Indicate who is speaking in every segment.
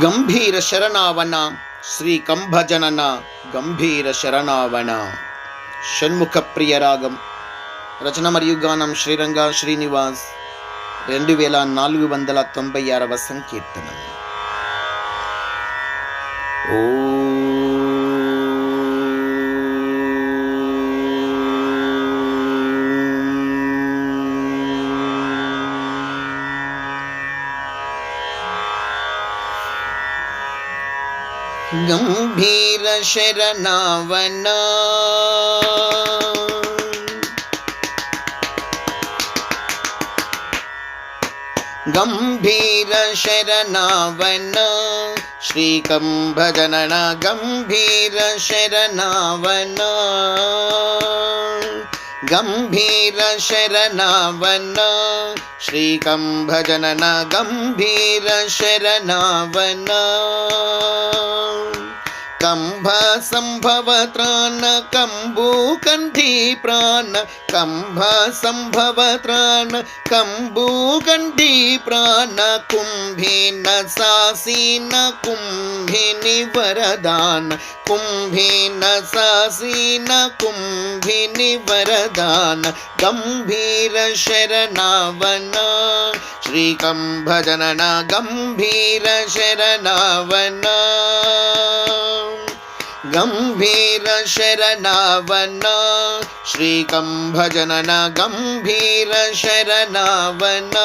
Speaker 1: ಗಂಭೀರ ಶರಣಾವನ ಶ್ರೀ ಕಂಭಜನನ గంభీర శరణావన షణ్ముఖ ప్రియ రాగం రచన మరియు గానం శ్రీరంగ శ్రీనివాస్ 2496వ సంకీర్తనం. ఓ ಗಂಭೀರ ಶರಣಾವನ ಗಂಭೀರ ಶರಣಾವನ ಶ್ರೀ ಕಂಭಜನನ ಗಂಭೀರ ಶರಣಾವನ ಗಂಭೀರ ಶರಣಾವನ ಶ್ರೀ ಕಂಭಜನನ ಗಂಭೀರ ಶರಣಾವನ ಕಂಭ ಸಂಭವ ತ್ರಾಣ ಕಂಬೂ ಕಂಠಿ ಪ್ರಾಣ ಕಂಭ ಸಂಭವ ತ್ರಾಣ ಕಂಬೂ ಕಂಠಿ ಪ್ರಾಣ ಕುಂಭಿನ ಸಾಸೀನ ಕುಂಭಿನಿ ವರದಾನ ಕುಂಭಿನ ಸಾಸೀನ ಕುಂಭಿನಿ ವರದಾನ ಗಂಭೀರ ಶರಣಾವನ ಶ್ರೀ ಕಂಭಜನನ ಗಂಭೀರ ಶರಣಾವನ ಗಂಭೀರ ಶರಣಾವನ ಶ್ರೀ ಕಂಭಜನನ ಗಂಭೀರ ಶರಣಾವನ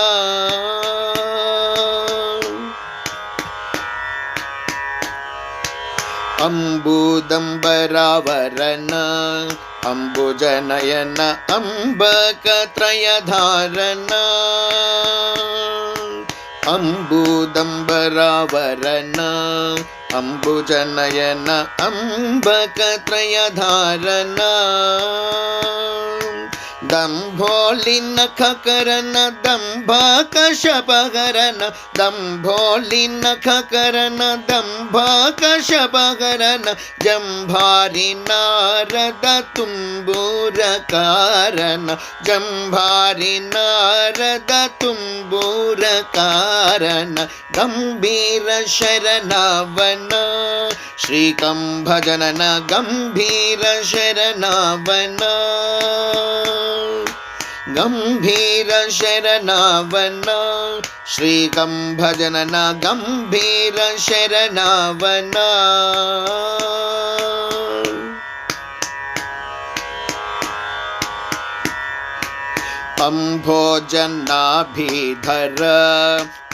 Speaker 1: ಅಂಬುದಂಬರಾವರನ ಅಂಬುಜನಯನ ಅಂಬಕತ್ರಯಧಾರನ ಅಂಬುದಂಬರಾವರನ ಅಂಬುಜನಯನ ಅಂಬಕತ್ರಯಧಾರನ ದಂಭೋಲಿನಖಕರನ ದಂಭಕಶಪಹರನ ದಂಭೋಲಿನಖಕರನ ದಂಭಕಶಪಹರನ ಜಂಭಾರಿ ನಾರದ ತುಂಬೂರಕಾರನ ಜಂಭಾರಿ ನಾರದ ತುಂಬೂರಕಾರನ ಗಂಭೀರ ಶರಣಾವನ ಶ್ರೀ ಕಂಭಜನನ ಗಂಭೀರ ಶರಣಾವನ ಗಂಭೀರ ಶರಣಾವನ ಶ್ರೀ ಕಂಭಜನನ ಗಂಭೀರ ಶರಣಾವನ ಅಂಭೋಜನಾಭಿಧರ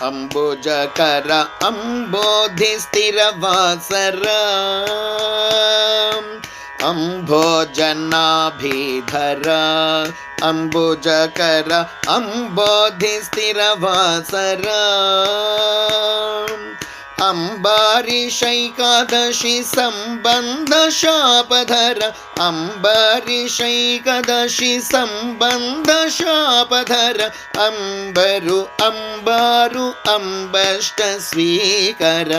Speaker 1: ಅಂಬುಜಕರ ಅಂಬೋಧಿ ಸ್ಥಿರವಾಸರ ಅಂಭೋಜನಾಭಿಧರ ಅಂಬುಜಕರ ಅಂಬೋಧಿ ಸ್ಥಿರವಾಸರ ಅಂಬರೀಷೈಕಾದಶಿ ಸಂಬಂಧ ಶಾಪಧರ ಅಂಬರೀಷೈಕಾದಶಿ ಸಂಬಂಧ ಶಾಪಧರ ಅಂಬರು ಅಂಬಾರು ಅಂಬಷ್ಟ ಸ್ವೀಕರ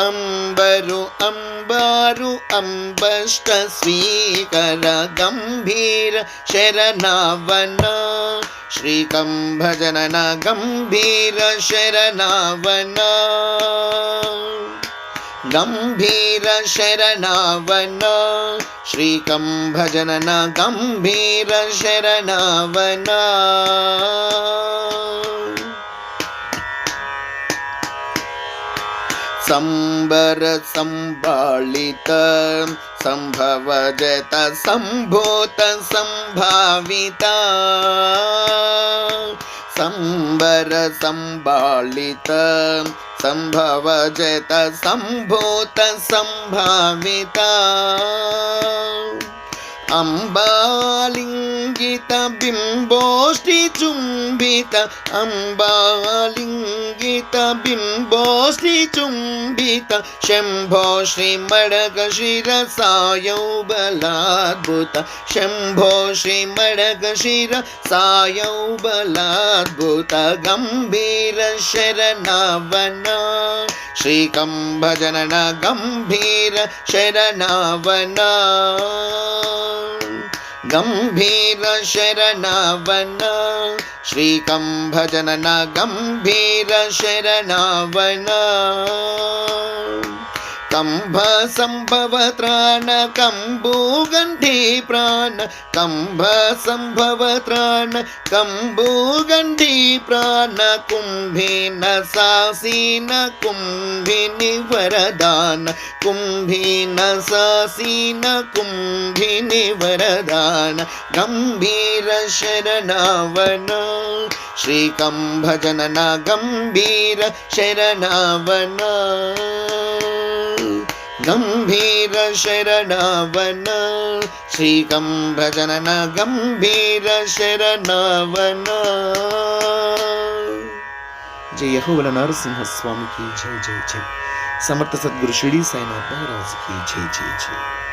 Speaker 1: ಅಂಬರು ಅಂಬಾರು ಅಂಬಷ್ಟ ಸ್ವೀಕರ ಗಂಭೀರ ಶರಣಾವನ ಶ್ರೀ ಕಂಭಜನನ ಗಂಭೀರ ಶರಣಾವನ ಗಂಭೀರ ಶರಣಾವನ ಶ್ರೀ ಕಂಭಜನನ ಗಂಭೀರ ಶರಣಾವನ ಸಂಬರ ಸಂಬಾಳಿತ ಸಂಭವ ಜತ ಸಂಭೂತ ಸಂಭಾವಿತ ಸಂಬರ ಸಂಬಾಳಿತ ಸಂಭವ ಜತ ಸಂಭೂತ ಸಂಭಾವಿತ ಅಂಬಾಲಿಂಗಿತ ಬಿಂಬೋಷ್ಟಿ ಚುಂಬಿತ ಅಂಬಾಲಿಂಗಿತ ಬಿಂಬೋಷ್ಟಿ ಚುಂಬಿತ ಶಂಭೋ ಶ್ರೀ ಮಡಗ ಶಿರ ಸಾಯೌ ಬಲಾದ್ಭುತ ಶಂಭೋ ಶ್ರೀ ಮಡಗ ಶಿರ ಸಾಯೌ ಬಲಾದ್ಭುತ ಗಂಭೀರ ಶರಣಾವನ ಶ್ರೀ ಕಂಭಜನನ ಗಂಭೀರ ಶರಣಾವನ ಗಂಭೀರ ಶರಣವನ ಶ್ರೀಕಂಭಜನನ ಗಂಭೀರ ಶರಣವನ ಕಂಭ ಸಂಭವ ತ್ರಾಣ ಕಂಬೂಗಂಧಿ ಪ್ರಾಣ ಕಂಭ ಸಂಭವ ತ್ರಾಣ ಕಂಬೂಗಂಧಿ ಪ್ರಾಣ ಕುಂಭಿನ ಸಾಸೀನ ಕುಂಭಿನಿ ವರದಾನ ಕುಂಭಿನ ಸಾಸೀನ ಕುಂಭಿನಿ ವರದಾನ ಗಂಭೀರ ಶರಣವನ ಶ್ರೀಕಂಭಜನನ ಗಂಭೀರ ಶರಣವನ ಗಂಭೀರ ಶರಣವನ ಶ್ರೀಕಂಭಜನನ ಗಂಭೀರ ಶರಣವನ. जय यहोवा नरसिंह स्वामी की जय जय जय. समर्थ सद्गुरु शिरडी साईनाथ महाराज की जय जय जय.